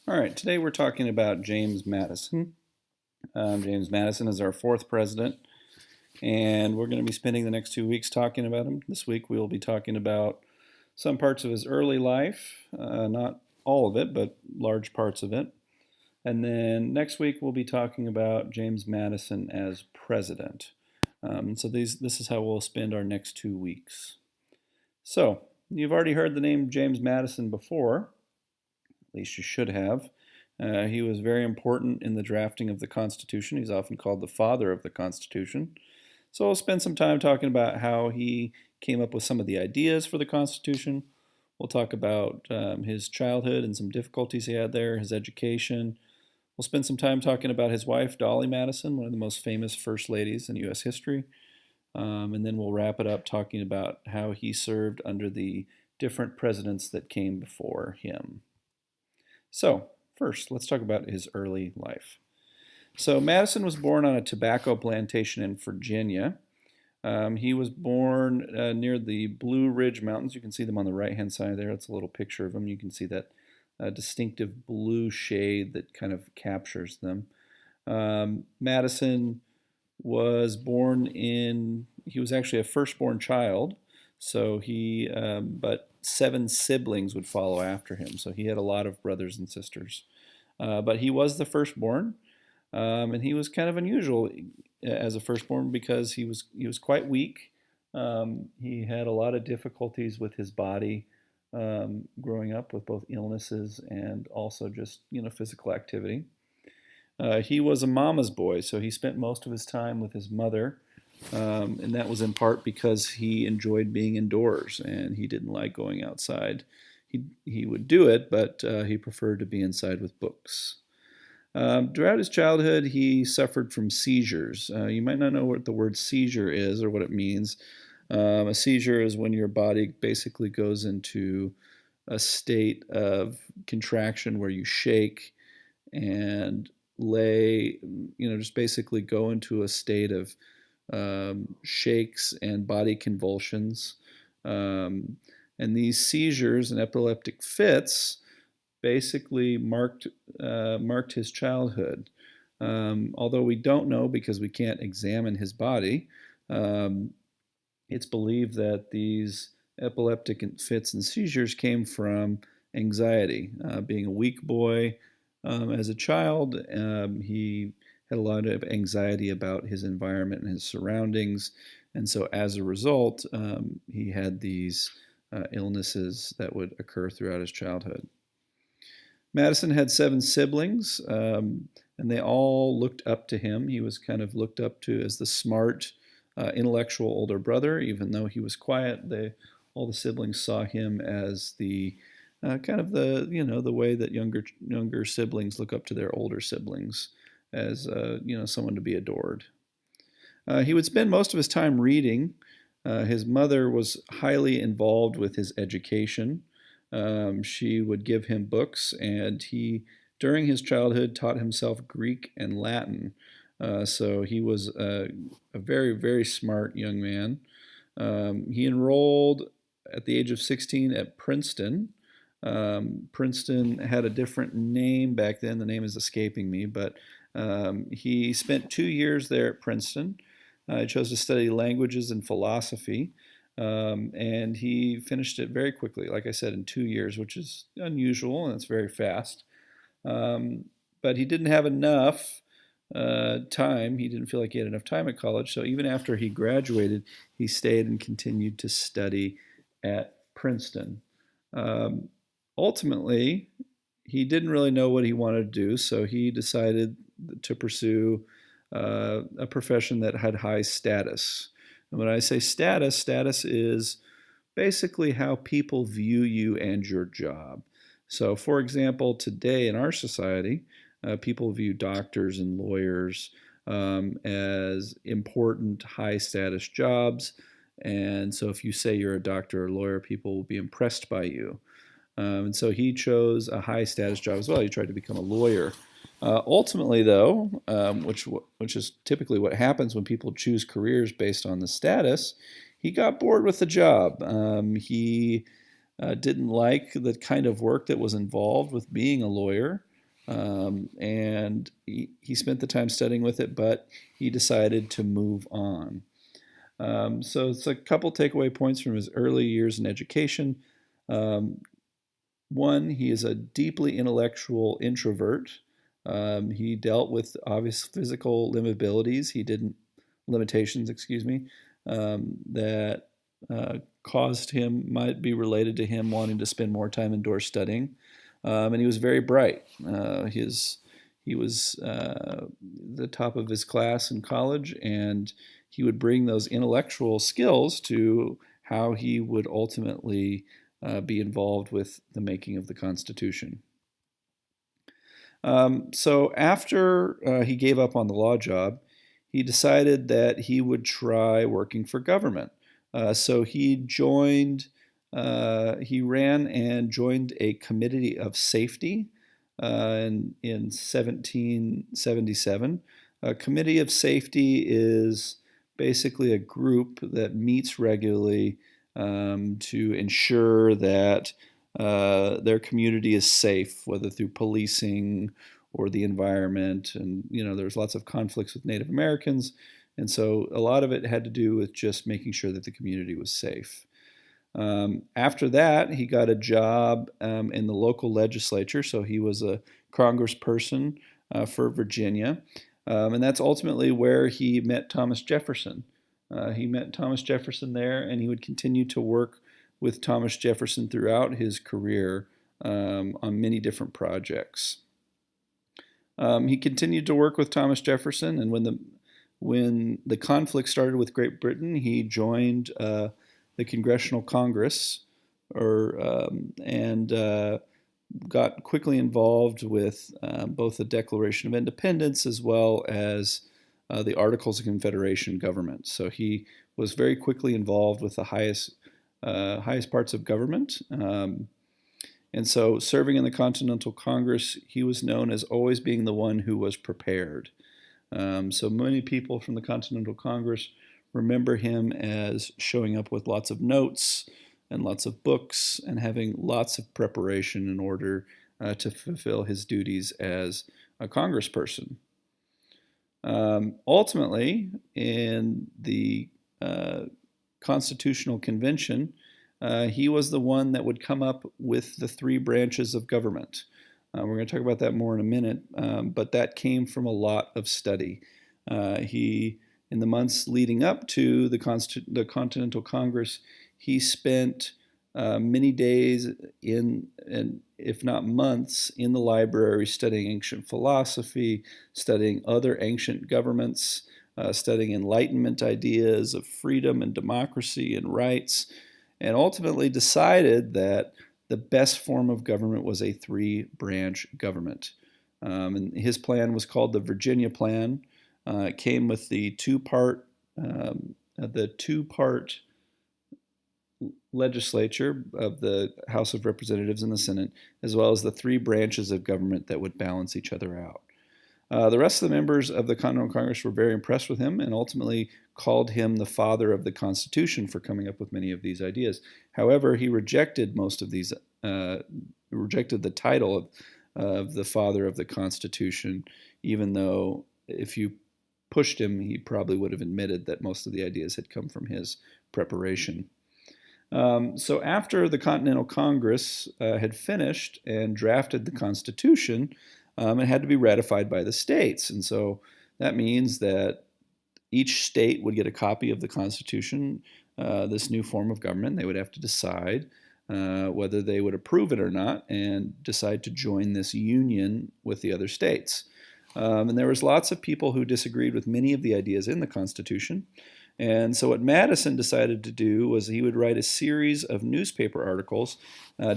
All right, today we're talking about James Madison. James Madison is our fourth president, and we're going to be spending the next 2 weeks talking about him. This week we'll be talking about some parts of his early life, not all of it, but large parts of it. And then next week we'll be talking about James Madison as president. This is how we'll spend our next 2 weeks. So, you've already heard the name James Madison before, at least you should have. He was very important in the drafting of the Constitution. He's often called the father of the Constitution. So we'll spend some time talking about how he came up with some of the ideas for the Constitution. We'll talk about his childhood and some difficulties he had there, his education. We'll spend some time talking about his wife, Dolly Madison, one of the most famous first ladies in U.S. history. And then we'll wrap it up talking about how he served under the different presidents that came before him. So, first, let's talk about his early life. So, Madison was born on a tobacco plantation in Virginia. He was born near the Blue Ridge Mountains. You can see them on the right-hand side there. That's a little picture of them. You can see that distinctive blue shade that kind of captures them. Madison was he was actually a firstborn child, so but 7 siblings would follow after him. So he had a lot of brothers and sisters. But he was the firstborn, and he was kind of unusual as a firstborn because he was quite weak. He had a lot of difficulties with his body growing up, with both illnesses and also just physical activity. He was a mama's boy, so he spent most of his time with his mother, and that was in part because he enjoyed being indoors and he didn't like going outside. He would do it, but he preferred to be inside with books. Throughout his childhood, he suffered from seizures. You might not know what the word seizure is or what it means. A seizure is when your body basically goes into a state of contraction where you shake and just basically go into a state of shakes and body convulsions. And these seizures and epileptic fits basically marked his childhood. Although we don't know because we can't examine his body, it's believed that these epileptic fits and seizures came from anxiety. Being a weak boy as a child, he had a lot of anxiety about his environment and his surroundings, and so as a result, he had these illnesses that would occur throughout his childhood. Madison had 7 siblings, and they all looked up to him. He was kind of looked up to as the smart, intellectual older brother. Even though he was quiet, all the siblings saw him as the kind of the way that younger siblings look up to their older siblings as someone to be adored. He would spend most of his time reading. His mother was highly involved with his education. She would give him books, and he, during his childhood, taught himself Greek and Latin. So he was a very, very smart young man. He enrolled at the age of 16 at Princeton. Princeton had a different name back then. The name is escaping me, but he spent 2 years there at Princeton. He chose to study languages and philosophy, and he finished it very quickly, like I said, in 2 years, which is unusual, and it's very fast. But he didn't have enough time. He didn't feel like he had enough time at college, so even after he graduated, he stayed and continued to study at Princeton. Ultimately, he didn't really know what he wanted to do, so he decided to pursue a profession that had high status. And when I say status, status is basically how people view you and your job. So, for example, today in our society, people view doctors and lawyers as important, high-status jobs. And so if you say you're a doctor or lawyer, people will be impressed by you. And so he chose a high-status job as well. He tried to become a lawyer. Ultimately, though, which is typically what happens when people choose careers based on the status, he got bored with the job. He didn't like the kind of work that was involved with being a lawyer. and he spent the time studying with it, but he decided to move on. So it's a couple takeaway points from his early years in education. Um, One, he is a deeply intellectual introvert. He dealt with obvious physical limitations, excuse me, that caused him, might be related to him wanting to spend more time indoors studying. And he was very bright. He was the top of his class in college, and he would bring those intellectual skills to how he would ultimately be involved with the making of the Constitution. So after he gave up on the law job, he decided that he would try working for government. So he ran and joined a committee of safety in 1777. A committee of safety is basically a group that meets regularly to ensure that their community is safe, whether through policing or the environment. And, there's lots of conflicts with Native Americans. And so a lot of it had to do with just making sure that the community was safe. After that, he got a job in the local legislature. So he was a congressperson for Virginia. And that's ultimately where he met Thomas Jefferson. He met Thomas Jefferson there, and he would continue to work with Thomas Jefferson throughout his career on many different projects. He continued to work with Thomas Jefferson, and when the conflict started with Great Britain, he joined the Congressional Congress, and got quickly involved with both the Declaration of Independence as well as the Articles of Confederation government. So he was very quickly involved with the highest parts of government. And so, serving in the Continental Congress, he was known as always being the one who was prepared. So many people from the Continental Congress remember him as showing up with lots of notes and lots of books and having lots of preparation in order to fulfill his duties as a congressperson. Ultimately, in the Constitutional Convention, he was the one that would come up with the three branches of government. We're going to talk about that more in a minute, but that came from a lot of study. In the months leading up to the Continental Congress, he spent many days and if not months, in the library studying ancient philosophy, studying other ancient governments, studying Enlightenment ideas of freedom and democracy and rights, and ultimately decided that the best form of government was a three-branch government. And his plan was called the Virginia Plan. It came with the two-part legislature of the House of Representatives and the Senate, as well as the three branches of government that would balance each other out. The rest of the members of the Continental Congress were very impressed with him and ultimately called him the father of the Constitution for coming up with many of these ideas. However, he rejected rejected the title of the father of the Constitution, even though if you pushed him, he probably would have admitted that most of the ideas had come from his preparation. So after the Continental Congress had finished and drafted the Constitution, it had to be ratified by the states. And so that means that each state would get a copy of the Constitution, this new form of government. They would have to decide whether they would approve it or not and decide to join this union with the other states. And there was lots of people who disagreed with many of the ideas in the Constitution. And so what Madison decided to do was he would write a series of newspaper articles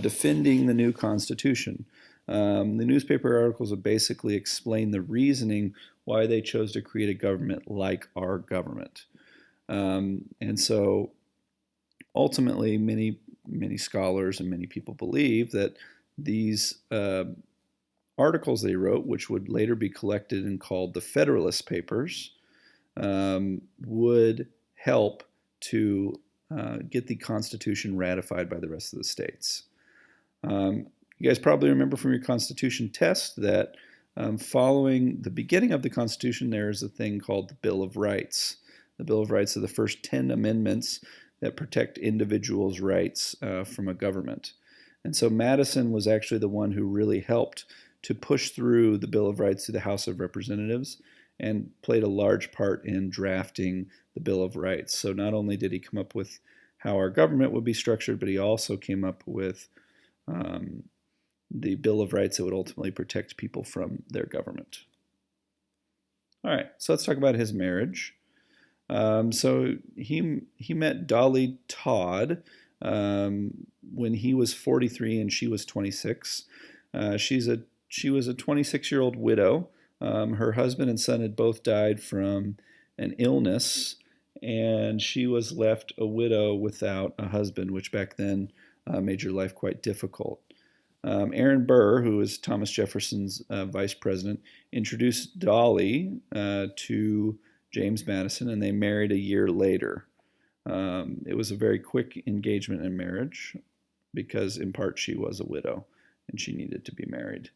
defending the new Constitution. The newspaper articles would basically explain the reasoning why they chose to create a government like our government. And so ultimately, many scholars and many people believe that these articles they wrote, which would later be collected and called the Federalist Papers, would help to get the Constitution ratified by the rest of the states. You guys probably remember from your Constitution test that following the beginning of the Constitution, there is a thing called the Bill of Rights. The Bill of Rights are the first 10 amendments that protect individuals' rights from a government. And so Madison was actually the one who really helped to push through the Bill of Rights to the House of Representatives and played a large part in drafting the Bill of Rights. So not only did he come up with how our government would be structured, but he also came up with the Bill of Rights that would ultimately protect people from their government. All right, so let's talk about his marriage. So he met Dolly Todd when he was 43 and she was 26. She was a 26-year-old widow. Her husband and son had both died from an illness, and she was left a widow without a husband, which back then made your life quite difficult. Aaron Burr, who was Thomas Jefferson's vice president, introduced Dolly to James Madison, and they married a year later. It was a very quick engagement and marriage because, in part, she was a widow and she needed to be married.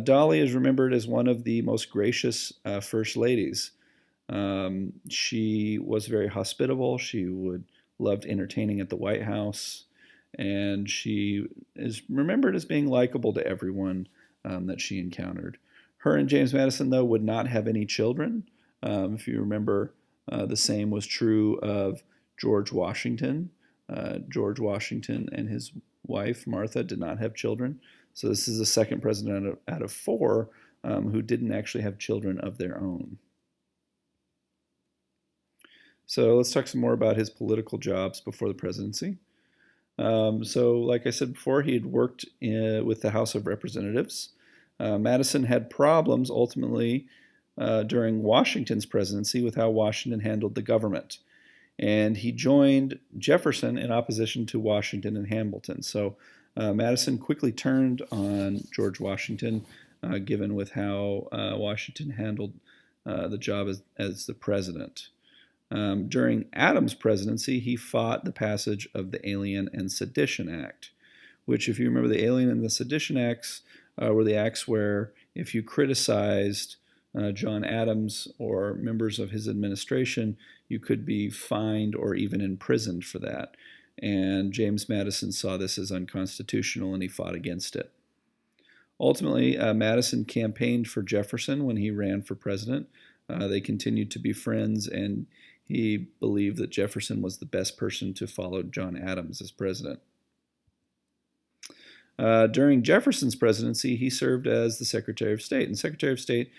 Dolly is remembered as one of the most gracious first ladies. She was very hospitable. She loved entertaining at the White House, and she is remembered as being likable to everyone that she encountered. Her and James Madison, though, would not have any children. If you remember, the same was true of George Washington. George Washington and his wife, Martha, did not have children. So this is the second president out of four who didn't actually have children of their own. So let's talk some more about his political jobs before the presidency. So like I said before, he had worked with the House of Representatives. Madison had problems ultimately during Washington's presidency with how Washington handled the government. And he joined Jefferson in opposition to Washington and Hamilton. So Madison quickly turned on George Washington, given with how Washington handled the job as the president. During Adams' presidency, he fought the passage of the Alien and Sedition Act, which, if you remember, the Alien and the Sedition Acts were the acts where if you criticized John Adams or members of his administration, you could be fined or even imprisoned for that. And James Madison saw this as unconstitutional, and he fought against it. Ultimately, Madison campaigned for Jefferson when he ran for president. They continued to be friends, and he believed that Jefferson was the best person to follow John Adams as president. During Jefferson's presidency, he served as the Secretary of State. And Secretary of State,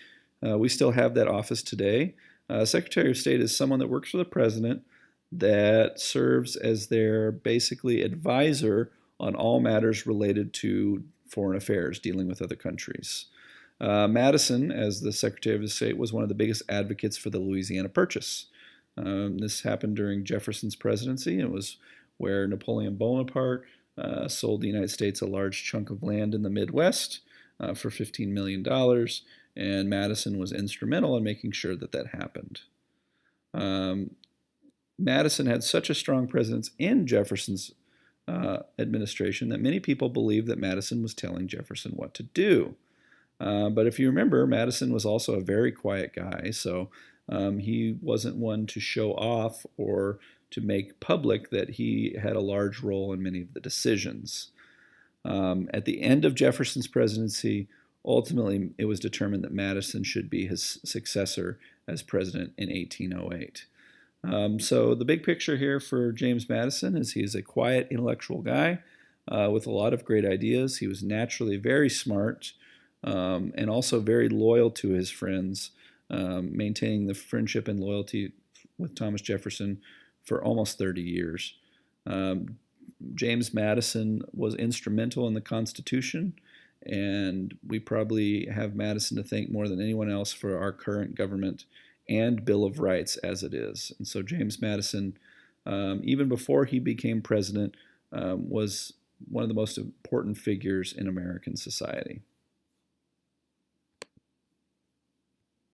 we still have that office today. Secretary of State is someone that works for the president that serves as their basically advisor on all matters related to foreign affairs, dealing with other countries. Madison, as the Secretary of State, was one of the biggest advocates for the Louisiana Purchase. This happened during Jefferson's presidency. It was where Napoleon Bonaparte sold the United States a large chunk of land in the Midwest for $15 million, and Madison was instrumental in making sure that that happened. Madison had such a strong presence in Jefferson's administration that many people believed that Madison was telling Jefferson what to do. But if you remember, Madison was also a very quiet guy, so he wasn't one to show off or to make public that he had a large role in many of the decisions. At the end of Jefferson's presidency, ultimately it was determined that Madison should be his successor as president in 1808. So the big picture here for James Madison is he is a quiet, intellectual guy with a lot of great ideas. He was naturally very smart and also very loyal to his friends, maintaining the friendship and loyalty with Thomas Jefferson for almost 30 years. James Madison was instrumental in the Constitution, and we probably have Madison to thank more than anyone else for our current government and Bill of Rights as it is. And so James Madison, even before he became president, was one of the most important figures in American society.